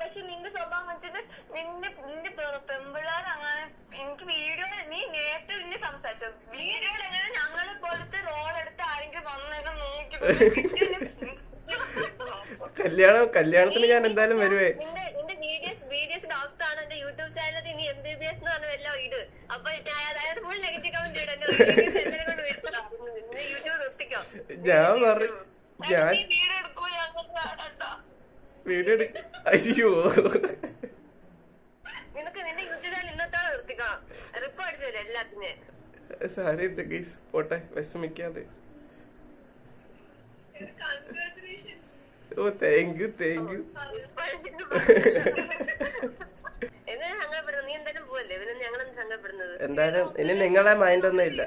പക്ഷെ നിന്റെ സ്വഭാവം വെച്ചിട്ട് നിന്റെ പെമ്പിള്ളാർ അങ്ങനെ എനിക്ക് വീഡിയോ നീ നേരത്തെ പിന്നെ സംസാരിച്ചു വീഡിയോയിൽ എങ്ങനെ ഞങ്ങളെ പോലത്തെ റോൾ എടുത്ത് ആരെങ്കിലും വന്നേക്കാൻ നോക്കി കല്യാണത്തിന് ഞാൻ എന്തായാലും വരുവേ. നിന്റെ വീഡിയോസ് ഡോക്ടറാണ് എന്റെ യൂട്യൂബ് ചാനലിൽ നീ MBBS എന്ന് പറഞ്ഞ എല്ലാം ഇട്. അപ്പൊ അതായത് ഫുൾ നെഗറ്റീവ് കമന്റ് ഇടല്ലോ, എല്ലാവരും കൊണ്ട് വീട്ടിലോ യൂട്യൂബ് നിർത്തിക്കോ. ഞാൻ വീഡിയോ അയ്യോ നിനക്ക് നിന്റെ യൂട്യൂബ് ചാനൽ ഇന്നത്തോടെ നിർത്തിക്കണം. റിപ്പോർട്ട് ചെയ്യില്ല എല്ലാത്തിനെ. സാരി ഗൈസ്, പോട്ടെ, വിഷമിക്കാതെ. ഓ താങ്ക് യു. എങ്ങനെ സങ്കടപ്പെടുന്നത്? നീ എന്തായാലും പോവല്ലേ, പിന്നെ ഞങ്ങളൊന്നും സങ്കടപ്പെടുന്നത്. എന്തായാലും ഇനി നിങ്ങളെ മൈൻഡ് ഒന്നും ഇല്ല.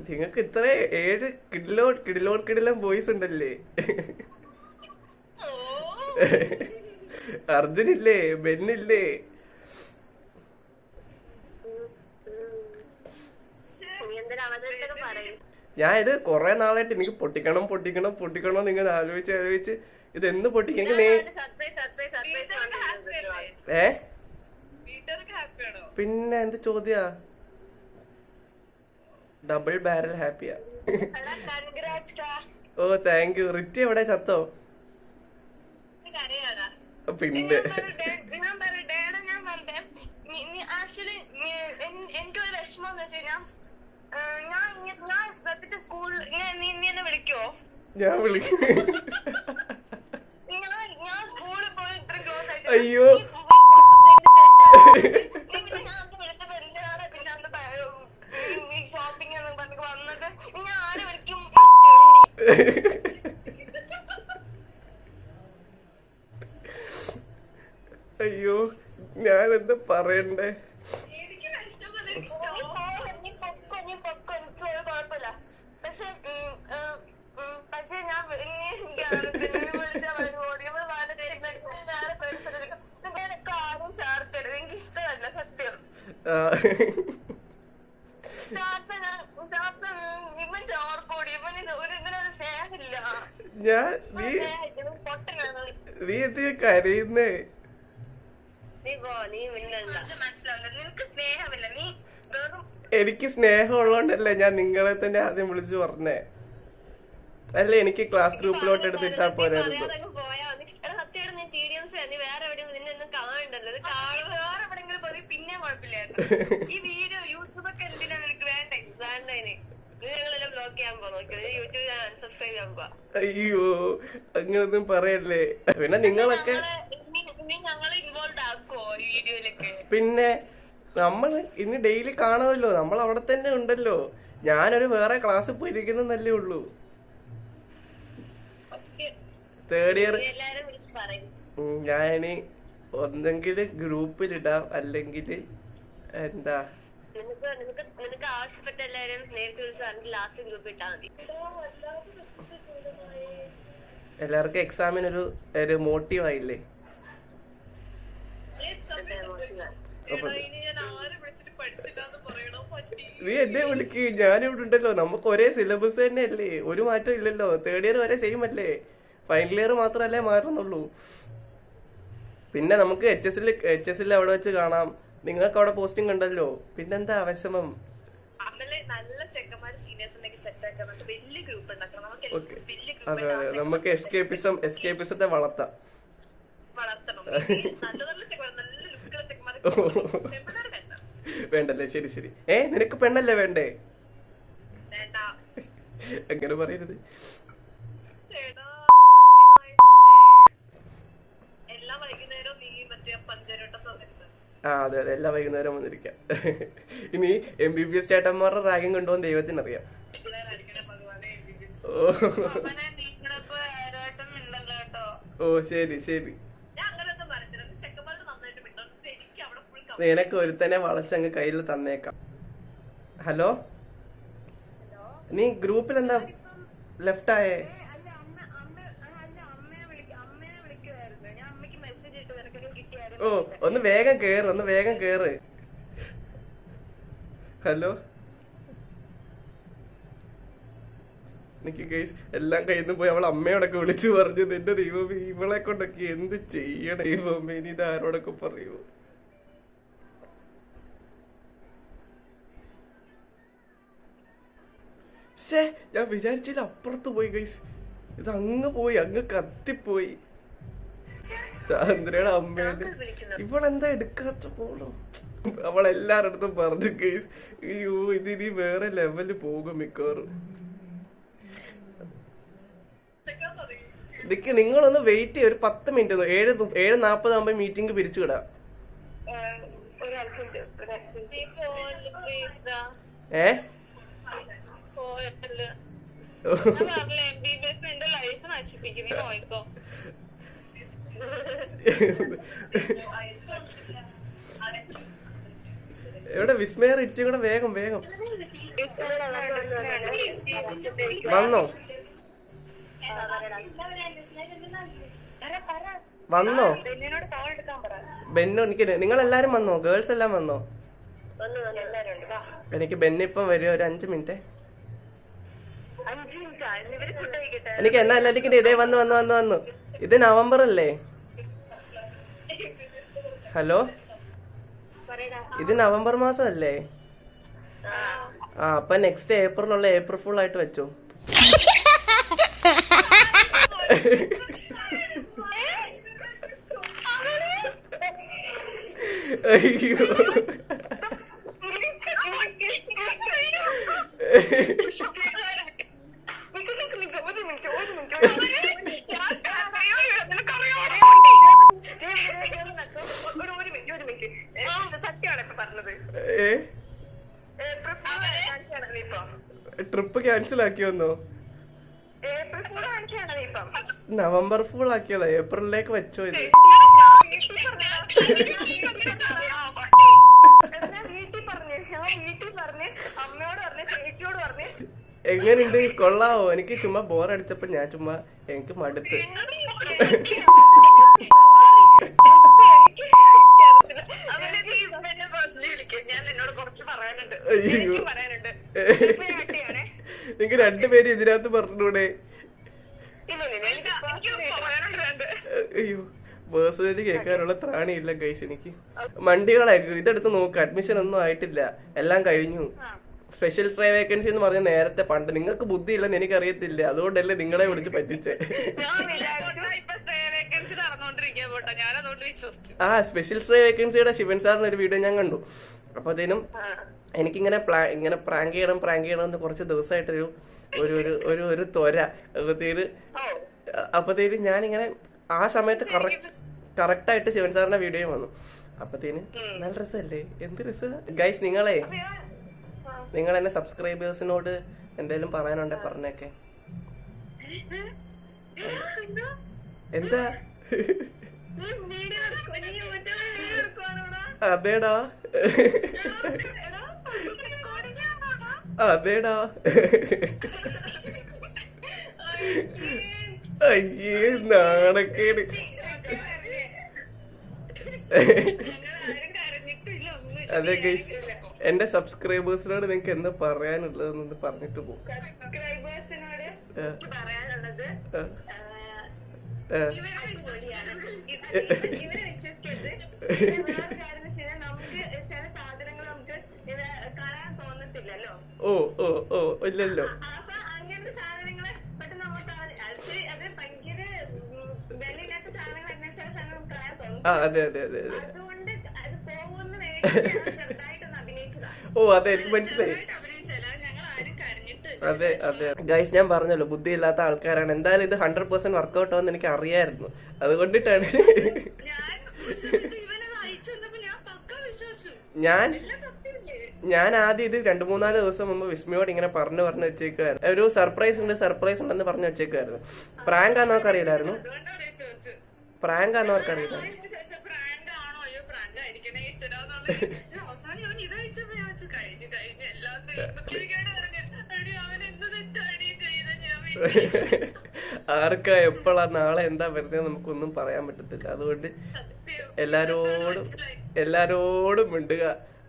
നിങ്ങൾക്ക് ഇത്ര 7 കിടിലം ബോയ്സ് ഉണ്ടല്ലേ? അർജുനില്ലേ, ബെന്നില്ലേ? ഞാൻ ഇത് കൊറേ നാളായിട്ട് എനിക്ക് പൊട്ടിക്കണം നിങ്ങൾ ആലോചിച്ച് ഇത് എന്ന് പൊട്ടിക്കും. പിന്നെ എന്ത് ചോദ്യാ? ഡബിൾ ബാരൽ ഹാപ്പിയാ. ഓ താങ്ക് യു. റിറ്റി എവിടെ, ചത്തോ? പിന്നെ എനിക്കൊരു വിഷമം എന്ന് വെച്ച് കഴിഞ്ഞാൽ ഞാൻ സ്കൂളിൽ നീ എന്നെ വിളിക്കോ? ഞാൻ വിളിക്കും. ഞാൻ സ്കൂളിൽ പോയി ഇത്ര ക്ലോസ് ആയിട്ട് അയ്യോ ഷോപ്പിംഗ് വന്നിട്ട് ഞാൻ ആരെ വിളിക്കും? അയ്യോ ഞാൻ എന്താ പറയണ്ടേ? കുഴപ്പമില്ല. പക്ഷെ ഞാൻ ആരും ചേർക്കരുത്, എനിക്ക് ഇഷ്ടമല്ല സത്യം. ഇവൻ ചോർക്കൂടി, ഇവന് ഒരു ഇതിനൊരു സ്നേഹമില്ല. നീ എന്തിനാ കരയുന്നേ? മനസ്സിലാവില്ല, നിനക്ക് സ്നേഹമില്ല. നീ എനിക്ക് സ്നേഹം ഉള്ളോണ്ടല്ലേ ഞാൻ നിങ്ങളെ തന്നെ ആദ്യം വിളിച്ചു പറഞ്ഞേ. അല്ലേ എനിക്ക് ക്ലാസ് ഗ്രൂപ്പിലോട്ട് എടുത്തിട്ടാ പോരായിരുന്നു. പിന്നെ കുഴപ്പമില്ലായിരുന്നു. ഈ വീഡിയോ യൂട്യൂബൊക്കെ എന്തിനാ നിനക്ക് വേണ്ടേ? അയ്യോ അങ്ങനൊന്നും പറയല്ലേ. പിന്നെ നിങ്ങളൊക്കെ പിന്നെ നമ്മൾ ഇനി ഡെയിലി കാണുമല്ലോ, നമ്മൾ അവിടെ തന്നെ ഉണ്ടല്ലോ. ഞാനൊരു വേറെ ക്ലാസ്സിൽ പോയിരിക്കുന്നല്ലേ ഉള്ളൂ. തേർഡ് ഇയർ ഞാനിനി ഒന്നെങ്കിൽ ഗ്രൂപ്പിലിടാം, അല്ലെങ്കിൽ എന്താ നിനക്ക് ആവശ്യപ്പെട്ട എല്ലാരും നേരിട്ട് വിളിച്ച് ലാസ്റ്റ് ഗ്രൂപ്പ് ഇട്ടാ മതി. എല്ലാവർക്കും എക്സാമിനൊരു മോട്ടീവ് ആയില്ലേ? നീ എന്നെ വിളിക്ക്, ഞാനിവിടെ ഉണ്ടല്ലോ. നമുക്ക് ഒരേ സിലബസ് തന്നെ അല്ലേ, ഒരു മാറ്റം ഇല്ലല്ലോ. തേർഡ് ഇയർ വരെ സെയിം അല്ലേ, ഫൈനൽ ഇയർ മാത്രല്ലേ മാറുന്നുള്ളൂ. പിന്നെ നമുക്ക് എച്ച് എസിൽ അവിടെ വെച്ച് കാണാം. നിങ്ങൾക്ക് അവിടെ പോസ്റ്റിംഗ് ഉണ്ടല്ലോ, പിന്നെന്താ അവശമം? നല്ല ചെക്കന്മാര് സീനിയേഴ്സ് ഉണ്ടെങ്കിൽ സെറ്റ് ആക്കാം, വലിയ ഗ്രൂപ്പ് ഉണ്ടാക്കണം. അതെ അതെ, നമുക്ക് എസ്കേപ്പിസത്തെ വളർത്താം. നല്ല നല്ല ചെക്കന്മാർ, നല്ല ലുക്കുള്ള ചെക്കന്മാരെ വേണ്ടല്ലേ? ശരി ശരി. നിനക്ക് പെണ്ണല്ലേ വേണ്ടേ? വേണ്ട. അങ്ങനെ പറയരുത്. എല്ലാ വൈകുന്നേരവും നീ മറ്റേ പഞ്ചായത്തോട്ടം തന്നിരുന്നത്. അതെ അതെ, എല്ലാ വൈകുന്നേരം വന്നിരിക്കാം. ഇനി MBBS ചേട്ടന്മാരുടെ റാഗിങ് കൊണ്ടുപോകാൻ ദൈവത്തിനറിയാം. ഓ ശരി ശരി. നിനക്ക് ഒരുത്തനെ വളച്ചങ്ങ് കയ്യിൽ തന്നേക്കാം. ഹലോ, നീ ഗ്രൂപ്പിൽ എന്താ ലെഫ്റ്റ് ആയേ? ഓ ഒന്ന് വേഗം കേറ്. ഹലോ, എനിക്ക് ഗൈസ് എല്ലാം കയ്യിൽ നിന്ന് പോയി. അവൾ അമ്മയോടൊക്കെ വിളിച്ചു പറഞ്ഞു, നിന്റെ ദൈവമേ ഇവളെ കൊണ്ടൊക്കെ എന്ത് ചെയ്യണം ദൈവമേ, ഇനി ഇത് ആരോടൊക്കെ പറയൂ. ഞാൻ വിചാരിച്ചില്ല, അപ്പുറത്ത് പോയി ഗൈസ്. ഇത് അങ്ങ് കത്തിപ്പോയി. സാന്ദ്രയുടെ അമ്മേന്റെ ഇവളെന്താ എടുക്കാത്ത പോലും. അവളെല്ലാരുടെ അടുത്തും പറഞ്ഞു ഗൈസ്, അയ്യോ ഇതിനി വേറെ ലെവലിൽ പോകും മിക്കവാറും. നിങ്ങളൊന്ന് വെയിറ്റ് ചെയ്യ, ഒരു 10 മിനിറ്റ്. 7:40 ആകുമ്പോ മീറ്റിംഗ് പിരിച്ചു വിടാം. എവിടെ വിസ്മയ ഇച്ചും കൂടെ വേഗം വന്നോ? ബെന്നു നിങ്ങളെല്ലാരും വന്നോ? ഗേൾസ് എല്ലാം വന്നോ? എനിക്ക് ബെന്നിപ്പം വരും, ഒരു 5 മിനിറ്റ്. എനിക്ക് എനിക്ക് ഇതേ വന്നു. ഇത് നവംബർ അല്ലേ? ഹലോ, ഇത് നവംബർ മാസം അല്ലേ? അപ്പൊ നെക്സ്റ്റ് ഏപ്രിലുള്ള ഏപ്രിൽ ഫുൾ ആയിട്ട് വെച്ചോ. അയ്യോ ട്രിപ്പ് ക്യാൻസൽ ആക്കിയോന്നോ? നവംബർ ഫുൾ ആക്കിയതാ, ഏപ്രിലിലേക്ക് വെച്ചോ. ഇത് എങ്ങനെയുണ്ട്? കൊള്ളാവോ? എനിക്ക് ചുമ്മാ ബോറടിച്ചപ്പോ ഞാൻ എനിക്ക് മടുത്ത്. നിങ്ങക്ക് 2 പേര് ഇതിനകത്ത് പറഞ്ഞൂടെ? അയ്യോ, പേഴ്സണലി കേൾക്കാനുള്ള ത്രാണിയില്ല ഗൈസ് എനിക്ക്. മണ്ടികളെ ഇതെടുത്ത് നോക്ക്, അഡ്മിഷൻ ഒന്നും ആയിട്ടില്ല, എല്ലാം കഴിഞ്ഞു. സ്പെഷ്യൽ സ്ട്രേ വേക്കൻസി എന്ന് പറഞ്ഞ നേരത്തെ പണ്ട്. നിങ്ങൾക്ക് ബുദ്ധി ഇല്ലെന്ന് എനിക്കറിയത്തില്ല, അതുകൊണ്ടല്ലേ നിങ്ങളെ വിളിച്ച് പറ്റിച്ചേ. സ്പെഷ്യൽ സ്ട്രേ വേക്കൻസിയുടെ ശിവൻ സാറിന് ഒരു വീഡിയോ ഞാൻ കണ്ടു. അപ്പത്തേനും എനിക്കിങ്ങനെ പ്രാങ്ക് ചെയ്യണം എന്ന് കുറച്ച് ദിവസമായിട്ടൊരു ഒരു ത്വര. അപ്പത്തേനും ഞാനിങ്ങനെ ആ സമയത്ത് കറക്റ്റായിട്ട് ശിവൻ സാറിന്റെ വീഡിയോ വന്നു. അപ്പത്തേന് നല്ല രസമല്ലേ? എന്ത് രസം ഗൈസ്. നിങ്ങൾ എന്നെ സബ്സ്ക്രൈബേഴ്സിനോട് എന്തെങ്കിലും പറയാനുണ്ടെ പറഞ്ഞേക്കെ. എന്താ? അതേടാ അയ്യേ നാണക്കേട്. അതെ ഗൈസ്, എന്റെ സബ്സ്ക്രൈബേഴ്സിനോട് നിങ്ങക്ക് എന്താ പറയാനുള്ളതെന്ന് പറഞ്ഞിട്ട് പോകും. ഇവരെ വിശ്വസിക്കരുത്. പിന്നെ വേറെ കാര്യം എന്ന് വെച്ചാൽ നമുക്ക് ചില സാധനങ്ങൾ നമുക്ക് ഇത് കളയാൻ തോന്നത്തില്ലല്ലോ. ഓ ഓ ഓ ഇല്ലല്ലോ. അപ്പൊ അങ്ങനത്തെ സാധനങ്ങള് പെട്ടെന്ന് നമുക്ക് അത് ഭയങ്കര വിലയില്ലാത്ത സാധനങ്ങൾ അങ്ങനെ ചില സാധനങ്ങൾ കളയാൻ തോന്നും. അതെ അതെ അതെ അതെ. അതുകൊണ്ട് അത് പോകുന്ന വേണ്ടി ചെറുതായിട്ടൊന്ന് അഭിനയിച്ചതാണ്. ഓ അതെ എനിക്ക് മനസ്സിലായി. അതെ അതെ ഗൈസ്, ഞാൻ പറഞ്ഞല്ലോ ബുദ്ധിയില്ലാത്ത ആൾക്കാരാണ്. എന്തായാലും ഇത് 100% വർക്ക്ഔട്ട് ആവുമെന്ന് എനിക്ക് അറിയായിരുന്നു. അതുകൊണ്ടിട്ടാണ് ഞാൻ ആദ്യം ഇത് 2-3 ദിവസം മുമ്പ് വിസ്മയോട് ഇങ്ങനെ പറഞ്ഞു വെച്ചേക്കുവായിരുന്നു. ഒരു സർപ്രൈസ് ഉണ്ടെന്ന് പറഞ്ഞു വെച്ചേക്കുവായിരുന്നു. പ്രാങ്ക് ആണെന്ന് അവർക്ക് അറിയില്ലായിരുന്നു. ആർക്കാ എപ്പോഴാ നാളെ എന്താ വരുന്നത് നമുക്കൊന്നും പറയാൻ പറ്റത്തില്ല. അതുകൊണ്ട് എല്ലാരോടും മിണ്ടുക.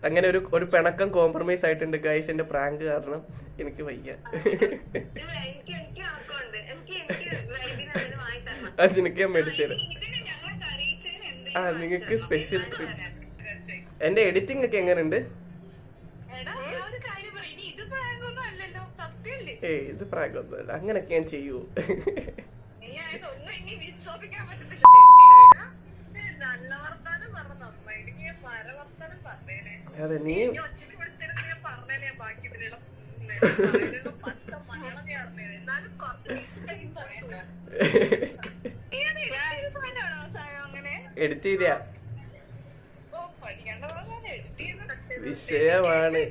അങ്ങനെ ഒരു പിണക്കം കോംപ്രമൈസ് ആയിട്ടുണ്ട് ഗൈസ് എന്റെ പ്രാങ്ക് കാരണം. എനിക്ക് വയ്യ. അത് നിനക്ക് ഞാൻ മേടിച്ചത്. നിങ്ങക്ക് സ്പെഷ്യൽ. എന്റെ എഡിറ്റിംഗ് ഒക്കെ എങ്ങനെയുണ്ട്? ഇത് പ്രാങ്ക് ഒന്നുമല്ല. അങ്ങനൊക്കെ ഞാൻ ചെയ്യൂ. അതെ നീ എഡിറ്റ് ചെയ്തയാ വിഷയമാണ്.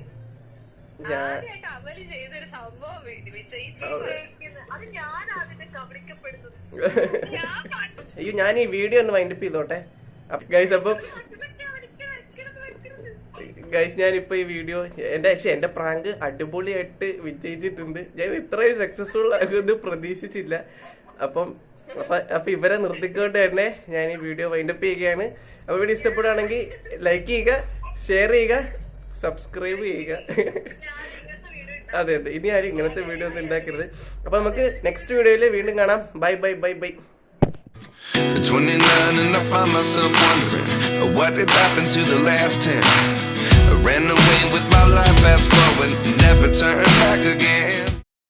അയ്യോ ഞാൻ ഈ വീഡിയോ ഒന്ന് വൈൻഡപ്പ് ചെയ്തോട്ടെ ഗൈസ്. അപ്പം ഗൈസ് ഞാനിപ്പോ ഈ വീഡിയോ എന്റെ പ്രാങ്ക് അടിപൊളിയായിട്ട് വിജയിച്ചിട്ടുണ്ട്. ഞാൻ ഇത്രയും സക്സസ്ഫുൾ ആകുമെന്ന് പ്രതീക്ഷിച്ചില്ല. അപ്പൊ ഇവരെ നിർത്തിക്കൊണ്ട് തന്നെ ഞാൻ ഈ വീഡിയോ വൈൻഡപ്പ് ചെയ്യുകയാണ്. അപ്പൊ വീഡിയോ ഇഷ്ടപ്പെടുകയാണെങ്കിൽ ലൈക്ക് ചെയ്യുക, ഷെയർ ചെയ്യുക, സബ്സ്ക്രൈബ് ചെയ്യുക. അതെ അതെ, ഇനി ആരും ഇങ്ങനത്തെ വീഡിയോ ഒന്നും ഉണ്ടാക്കരുത്. അപ്പൊ നമുക്ക് നെക്സ്റ്റ് വീഡിയോയിൽ വീണ്ടും കാണാം. Bye bye bye bye. 29 and I find myself wondering what did happen to the last 10. I ran away with my life, fast forward, never turn back again.